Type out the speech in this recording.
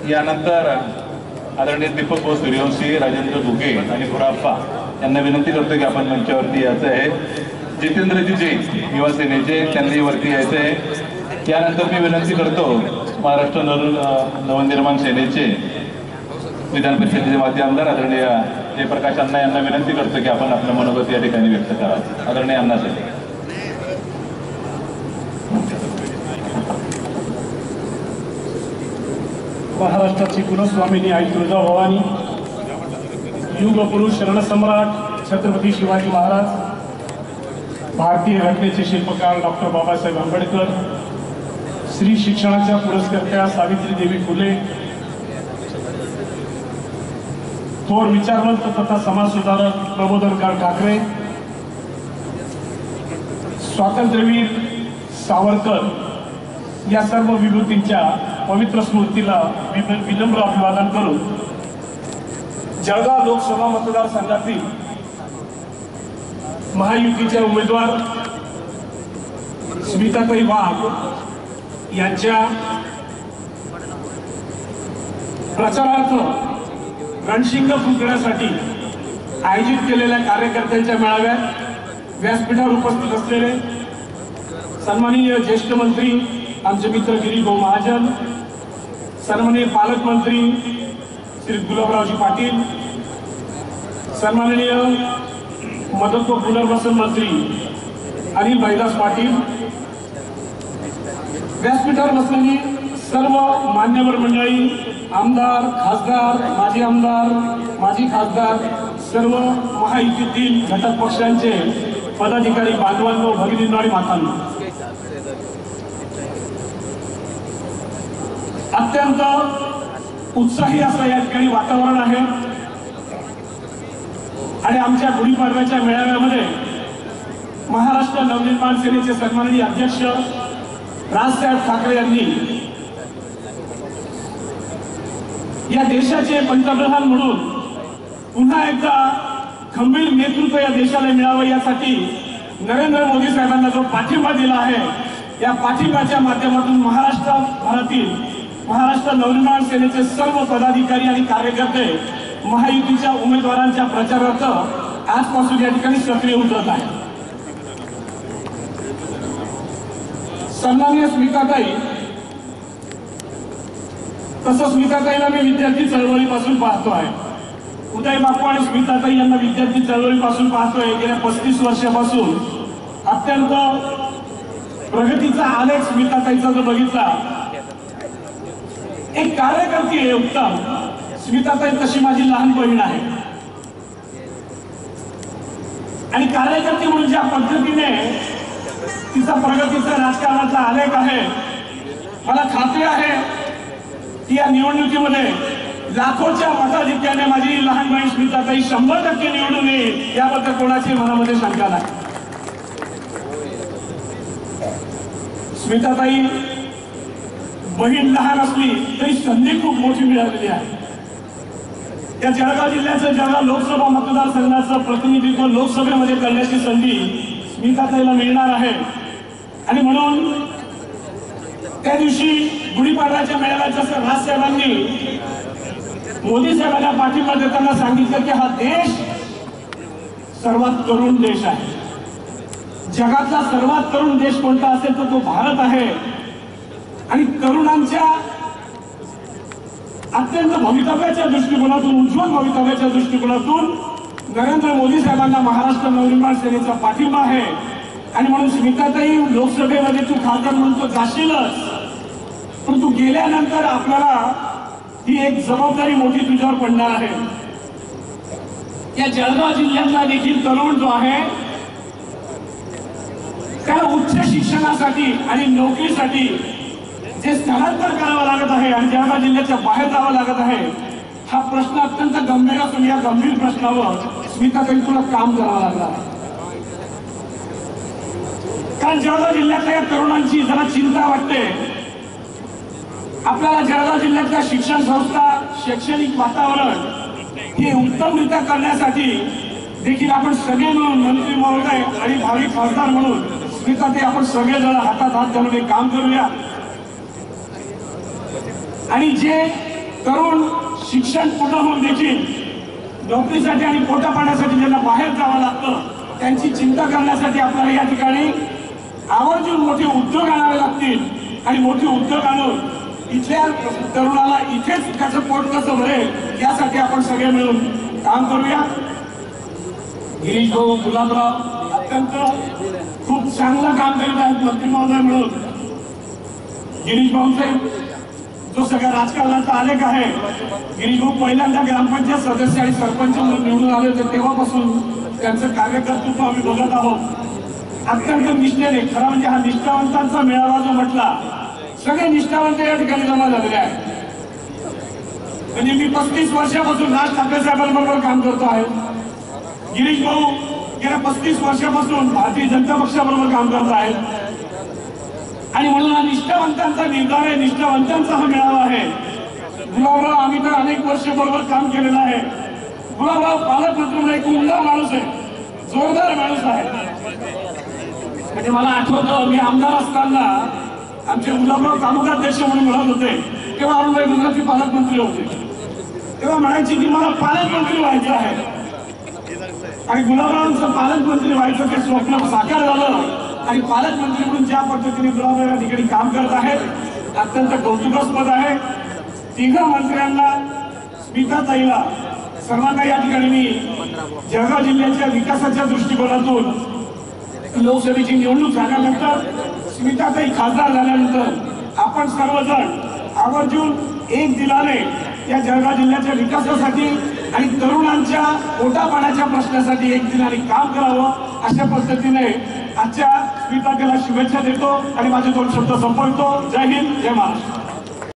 यानंतर आदरणीय दीपक भाऊ सूर्यवंशी, राजेंद्र भुगे आणि गुराप्पा यांना विनंती करतो की आपण मंचावरती यायचं आहे। जितेंद्रजी जैन युवा सेनेचे त्यांनी वरती यायचं आहे। यानंतर मी विनंती करतो महाराष्ट्र नवनिर्माण सेनेचे विधान परिषदेचे माजी आमदार आदरणीय जयप्रकाश अण्णा यांना विनंती करतो की आपण आपलं मनोगत या ठिकाणी व्यक्त करावं। आदरणीय अण्णासाठी महाराष्ट्राची कुलस्वामिनी आई तुळजाभवानी, युग पुरुष शरणसम्राट छत्रपती शिवाजी महाराज, भारतीय घटनेचे शिल्पकार डॉक्टर बाबासाहेब आंबेडकर, स्त्री शिक्षणाच्या पुरस्कर्त्या सावित्रीदेवी फुले, थोर विचारवंत तथा समाजसुधारक प्रबोधनकार ठाकरे, स्वातंत्र्यवीर सावरकर या सर्व विभूतींच्या पवित्र स्मृतीला विनम्र अभिवादन करून जळगाव लोकसभा मतदारसंघातील महायुतीच्या उमेदवार स्मिताताई वाघ यांच्या प्रचारार्थ रणशिंग फुंकण्यासाठी आयोजित केलेल्या कार्यकर्त्यांच्या मेळाव्यात व्यासपीठावर उपस्थित असलेले सन्माननीय ज्येष्ठ मंत्री आमचे मित्र गिरीश भाऊ महाजन, सन्माननीय पालकमंत्री श्री गुलाबरावजी पाटील, सन्माननीय मदत व पुनर्वसन मंत्री अनिल भाईदास पाटील, व्यासपीठावर बसलेली सर्व मान्यवर मंडळी, आमदार, खासदार, माजी आमदार, माजी खासदार, सर्व महायुतीतील घटक पक्षांचे पदाधिकारी, बांधवांनो, भगिनींनो आणि मातांनो, अत्यंत उत्साही असं या ठिकाणी वातावरण आहे आणि आमच्या गुढीपाडव्याच्या मेळाव्यामध्ये महाराष्ट्र नवनिर्माण सेनेचे सन्माननीय अध्यक्ष राजसाहेब ठाकरे यांनी या देशाचे पंतप्रधान म्हणून पुन्हा एकदा खंबीर नेतृत्व या देशाला मिळावं यासाठी नरेंद्र मोदी साहेबांना जो पाठिंबा दिला आहे, या पाठिंब्याच्या माध्यमातून महाराष्ट्रभरातील महाराष्ट्र नवनिर्माण सेनेचे सर्व पदाधिकारी आणि कार्यकर्ते महायुतीच्या उमेदवारांच्या प्रचारार्थ आजपासून या ठिकाणी सक्रिय उतरत आहेत। सन्माननीय स्मिताताई, तसं स्मिताताईला मी विद्यार्थी चळवळीपासून पाहतो आहे। उदय बापू आणि स्मिताताई यांना विद्यार्थी चळवळीपासून पाहतोय। गेल्या 35 वर्षापासून अत्यंत प्रगतीचा आलेख स्मिताताईचा जो बघितला, एक कार्यकर्ती आहे उत्तम। स्मिताताई तशी माझी लहान बहीण आहे आणि कार्यकर्ती म्हणून ज्या पद्धतीने तिचा प्रगतीचा राजकारणाचा आलेख आहे, मला खात्री आहे की या निवडणुकीमध्ये लाखोच्या मताधिक्याने माझी लहान बहीण स्मिताताई 100% निवडून येईल, याबद्दल कोणाची मनामध्ये शंका नाही। स्मिताताई बहीण लहान असली तरी संधी खूप मोठी मिळालेली आहे। या जळगाव जिल्ह्याचं जळगाव लोकसभा मतदारसंघाचं प्रतिनिधित्व लोकसभेमध्ये करण्याची संधी स्मिताताईला मिळणार आहे आणि म्हणून त्या दिवशी गुढीपाडव्याच्या मेळाव्यात जसं राजसाहेबांनी मोदी साहेबांना पाठिंबा देताना सांगितलं की हा देश सर्वात तरुण देश आहे, जगातला सर्वात तरुण देश कोणता असेल तर तो भारत आहे आणि तरुणांच्या अत्यंत भवितव्याच्या दृष्टिकोनातून, उज्ज्वल भवितव्याच्या दृष्टिकोनातून नरेंद्र मोदी साहेबांना महाराष्ट्र नवनिर्माण सेनेचा पाठिंबा आहे आणि म्हणून स्मिताताई, लोकसभेमध्ये तू खासदार म्हणून तो जाशीलच, पण तू गेल्यानंतर आपल्याला ही एक जबाबदारी मोठी तुझ्यावर पडणार आहे। या जळगाव जिल्ह्यातला देखील तरुण जो आहे त्याला उच्च शिक्षणासाठी आणि नोकरीसाठी जे स्थलांतर करावं लागत आहे आणि जळगाव जिल्ह्याच्या बाहेर जावं लागत आहे, हा प्रश्न अत्यंत गंभीर असून या गंभीर प्रश्नावर स्मिताताई तुला काम करावं लागणार आहे। कारण जळगाव जिल्ह्यातल्या या तरुणांची जरा चिंता वाटते। आपल्याला जळगाव जिल्ह्यातल्या शिक्षण संस्था, शैक्षणिक वातावरण हे उत्तमरित्या करण्यासाठी देखील आपण सगळे मिळून, मंत्री महोदय आणि भावी खासदार म्हणून स्मिताताई, आपण सगळेजण हातात हात घालून एक काम करूया आणि जे तरुण शिक्षण पूर्ण होऊन देखील नोकरीसाठी आणि पोटा पाण्यासाठी ज्यांना बाहेर जावं लागतं त्यांची चिंता करण्यासाठी आपल्याला या ठिकाणी आवर्जून मोठे उद्योग आणावे लागतील आणि मोठे उद्योग आणून इथल्या तरुणाला इथेच त्याचं पोट कसं भरेल यासाठी आपण सगळे मिळून काम करूया. गिरीश भाऊ गुलाबराव अत्यंत खूप चांगलं काम करीत आहेत मंत्री महोदय म्हणून. गिरीश भाऊंचे जो सगळ्या राजकारणाचा आलेख आहे, गिरीश भाऊ पहिल्यांदा ग्रामपंचायत सदस्य आणि सरपंच म्हणून निवडून आले होते तेव्हापासून त्यांचं कार्यकर्तृत्व आम्ही बघत आहोत. अत्यंत निष्ठेने, खरं म्हणजे हा निष्ठावंतांचा मेळावा जो म्हटला, सगळे निष्ठावंत या ठिकाणी जमा झालेले आहेत. म्हणजे मी 35 वर्षापासून राज ठाकरे साहेबांबरोबर काम करतो आहे. गिरीश भाऊ गेल्या 35 वर्षापासून भारतीय जनता पक्षाबरोबर काम करत आहेत आणि म्हणून हा निष्ठावंतांचा निर्धार आहे, निष्ठावंतांचा हा मेळावा आहे. गुलाबराव आम्ही तर अनेक वर्ष बरोबर काम केलेलं आहे. गुलाबराव पालकमंत्री म्हणून एक उमदा माणूस आहे, जोरदार माणूस आहे. म्हणजे मला आठवतं मी आमदार असताना आमचे गुलाबराव तालुकाध्यक्ष म्हणून म्हणत होते, तेव्हा अरुणभाई गुजराती पालकमंत्री होते. तेव्हा म्हणायची की मला पालकमंत्री व्हायचं आहे आणि गुलाबरावांचं पालकमंत्री व्हायचं ते स्वप्न साकार झालं आणि पालकमंत्री म्हणून ज्या पद्धतीने गुलाबराव या ठिकाणी काम करत आहेत अत्यंत कौतुकास्पद आहे. तिघ मंत्र्यांना, स्मिताताईला, सर्वांना या ठिकाणी मी जळगाव जिल्ह्याच्या विकासाच्या दृष्टिकोनातून लोकसभेची निवडणूक झाल्यानंतर, स्मिताताई खासदार झाल्यानंतर आपण सर्वजण आवर्जून एक दिलाने या जळगाव जिल्ह्याच्या विकासासाठी आणि तरुणांच्या पोटापाण्याच्या प्रश्नासाठी एक दिलाने काम करावं अशा पद्धतीने आजच्या स्मिताताईला शुभेच्छा देतो आणि माझे 2 शब्द संपवतो. जय हिंद, जय महाराष्ट्र.